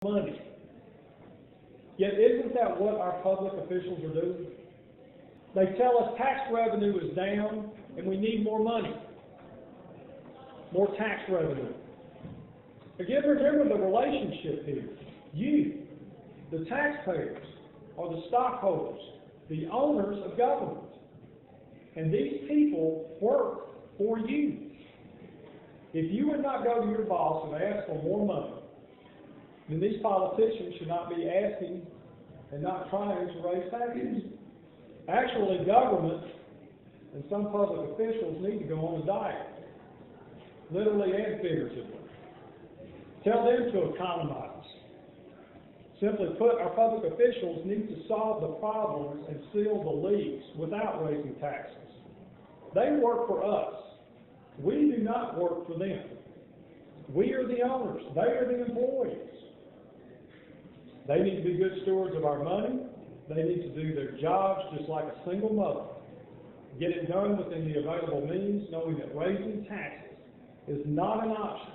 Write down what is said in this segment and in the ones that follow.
money. Yet isn't that what our public officials are doing? They tell us tax revenue is down and we need more money, more tax revenue. Again, remember the relationship here. You, the taxpayers, are the stockholders, the owners of government. And these people work for you. If you would not go to your boss and ask for more money, then these politicians should not be asking and not trying to raise taxes. Actually, government and some public officials need to go on a diet, literally and figuratively. Tell them to economize. Simply put, our public officials need to solve the problems and seal the leaks without raising taxes. They work for us. We do not work for them. We are the owners. They are the employees. They need to be good stewards of our money. They need to do their jobs just like a single mother. Get it done within the available means, knowing that raising taxes is not an option,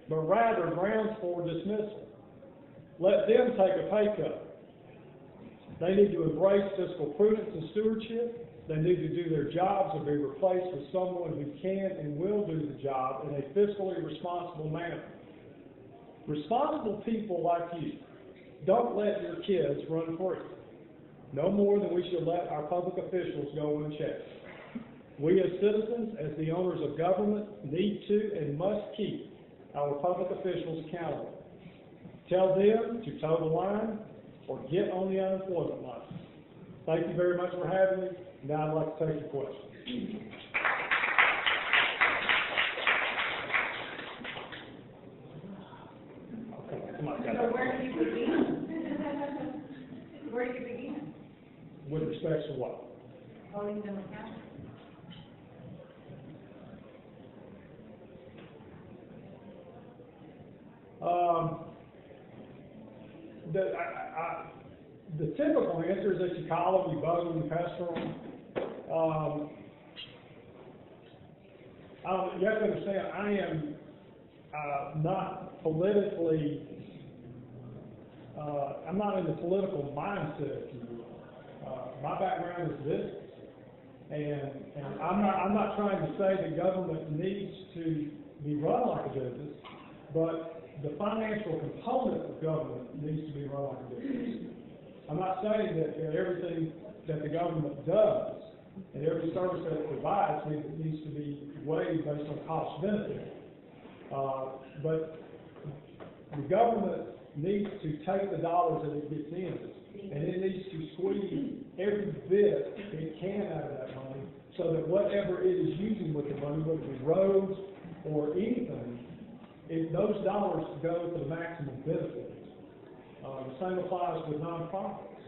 but rather grounds for dismissal. Let them take a pay cut. They need to embrace fiscal prudence and stewardship. They need to do their jobs or be replaced with someone who can and will do the job in a fiscally responsible manner. Responsible people like you don't let your kids run free, no more than we should let our public officials go unchecked. We as citizens, as the owners of government, need to and must keep our public officials accountable. Tell them to toe the line or get on the unemployment line. Thank you very much for having me. Now I'd like to take your questions. So where do you begin? Where do you begin? With respect to what? Holding them accountable. The typical answer is that you call them, you bug them, you pester them. You have to understand, I am not politically, I'm not in the political mindset, if you will. My background is business, and I'm not trying to say that government needs to be run like a business, but the financial component of government needs to be run like a business. I'm not saying that everything that the government does and every service that it provides needs to be weighed based on cost benefit. But the government needs to take the dollars that it gets in, and it needs to squeeze every bit it can out of that money so that whatever it is using with the money, whether it be roads or anything, those dollars go to the maximum benefit. The same applies with nonprofits.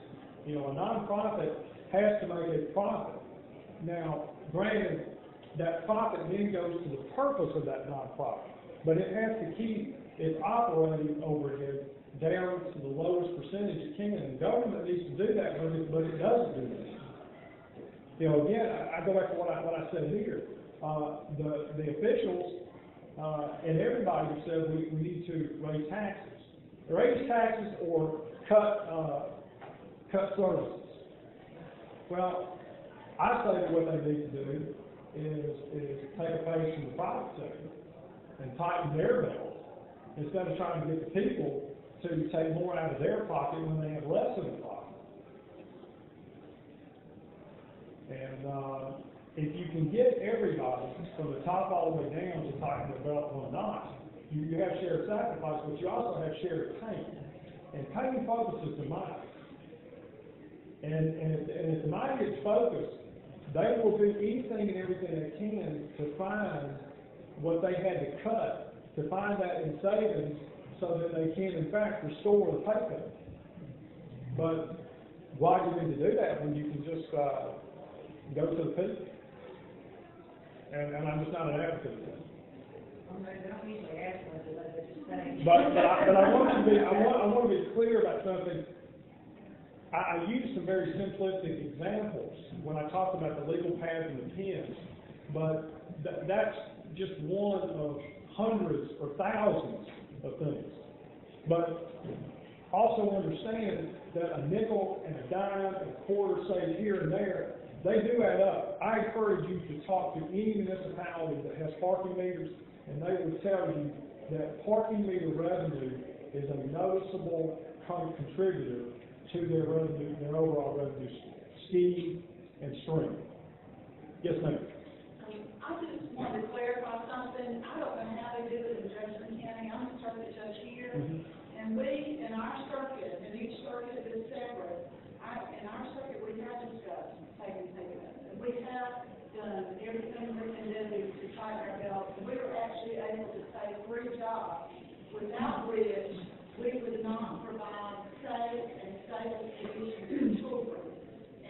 You know, a nonprofit has to make a profit. Now, granted, that profit then goes to the purpose of that nonprofit, but it has to keep its operating overhead down to the lowest percentage it can. And government needs to do that, but it doesn't do that. You know, again, I go back to what I said here. The officials and everybody have said we need to raise taxes. Raise taxes or cut services. Well, I say that what they need to do is take a page from the private sector and tighten their belt instead of trying to get the people to take more out of their pocket when they have less in their pocket. And if you can get everybody from the top all the way down to tighten their belt one notch, you have shared sacrifice, but you also have shared pain. And pain focuses the mind. And if the mind gets focused, they will do anything and everything they can to find what they had to cut, to find that in savings so that they can, in fact, restore the pay cut. But why do you need to do that when you can just go to the people? And I'm just not an advocate of that. But I want to be clear about something. I use some very simplistic examples when I talk about the legal path and the pins, but that's just one of hundreds or thousands of things. But also understand that a nickel and a dime and a quarter saved here and there, they do add up. I encourage you to talk to any municipality that has parking meters, and they will tell you that parking meter revenue is a noticeable contributor to their revenue, their overall revenue scheme and stream. Yes, ma'am. I just wanted to clarify something. I don't know how they do it in Jefferson County. I'm a circuit judge here. And we, in our circuit, and each circuit is separate, in our circuit, we have discussed taking payments. And we have done everything we can do to tighten our belts. And we were actually able to save 3 jobs, without which we would not provide safe and stable conditions for children.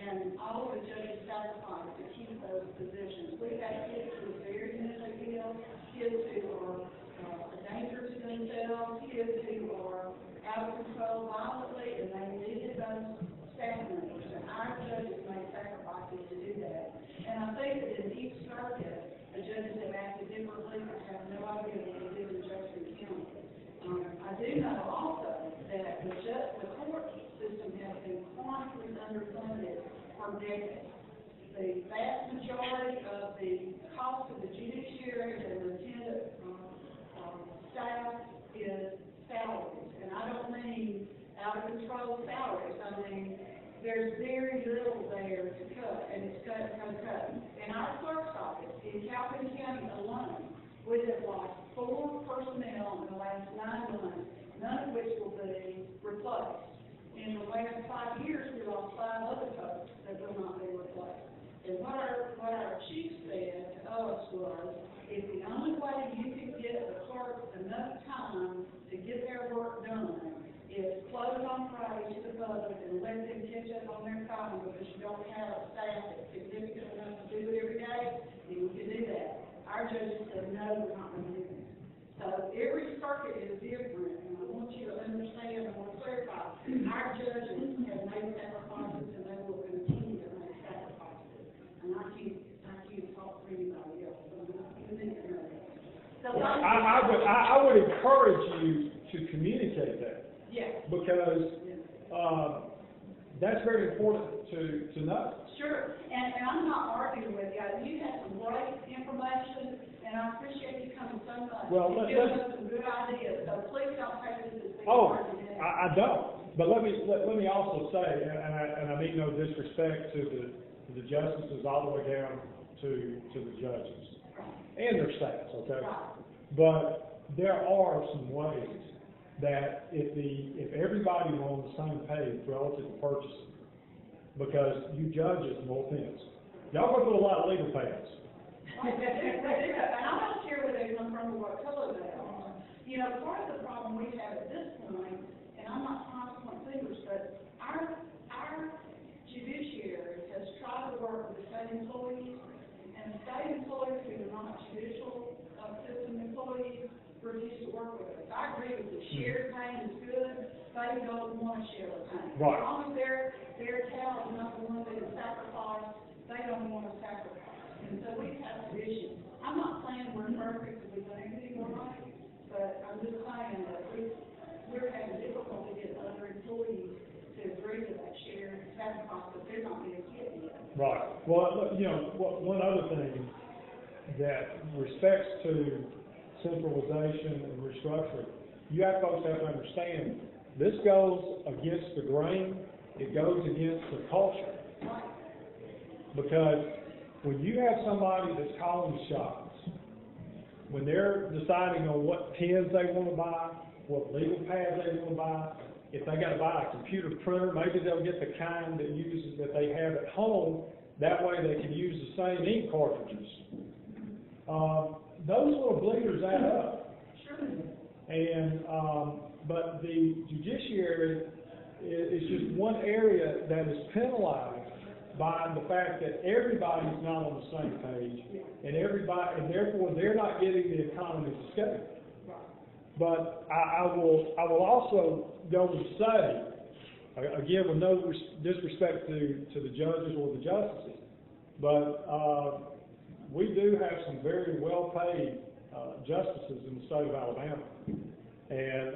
And all of the judges sacrificed to keep those positions. We have kids who are very mentally ill, kids who are a danger to themselves, kids who are out of control violently, and they needed those staff members. And our judges made sacrifices to do that. And I think that in each circuit, the judges have acted differently. I have no idea what they do in Jefferson County. I do know also that the court system has been chronically underfunded for decades. The vast majority of the cost of the judiciary and the attendant staff is salaries. And I don't mean out of control salaries. I mean, there's very little there to cut, and it's cut. In our clerk's office, in Calhoun County alone, we have lost 4 personnel in the last 9 months, none of which will be replaced. In the last 5 years, we lost 5 other folks that will not be replaced. And what our chief said to us was, if the only way you can get the clerks enough time to get their work done is close on Friday to the public and let them catch up on their time because you don't have a staff that's significant enough to do it every day, then you can do that. Our judges said, no, we're not going to do that. So every circuit is different, and I want you to understand, I want to clarify, our judges have made sacrifices and they will continue to make sacrifices. And I can't talk for anybody else, so you need to know that. So I would encourage you to communicate that. Yeah. Because that's very important to know. Sure, and I'm not arguing with you. You had some great information, and I appreciate you coming so much. Well, You've given us some good ideas, so please don't take this as being argument. I don't. But let me also say, and I mean no disrespect to the justices all the way down to the judges and their staffs, okay? Right. But there are some ways that if everybody were on the same page relative to purchasing, because you judges, no offense, y'all go through a lot of legal pads. And I'm not sure where they come from or what color they are. You know, part of the problem we have at this point, and I'm not trying to point fingers, but our judiciary has tried to work with the state employees, and the state employees who are not judicial system employees refuse to work with us. I agree with you. Shared pain is good. They don't want to share the pain. Right. As long as their child is not the one that is sacrificed, they don't want to sacrifice. And so we have issues. I'm not saying we're perfect because we've done everything right, but I'm just saying that we're having difficulty getting other employees to agree to that shared sacrifice, but they're not being hit yet. Right. Well, you know, one other thing that respects to centralization and restructuring, you have folks have to understand this goes against the grain, it goes against the culture. Because when you have somebody that's calling the shots, when they're deciding on what pens they want to buy, what legal pads they want to buy, if they got to buy a computer printer, maybe they'll get the kind that they have at home. That way they can use the same ink cartridges. Those little bleeders add up. Sure. And but the judiciary is just one area that is penalized by the fact that everybody's not on the same page, and therefore they're not getting the economies of scale. But I will also go and say, again, with no disrespect to the judges or the justices, but we do have some very well-paid justices in the state of Alabama, and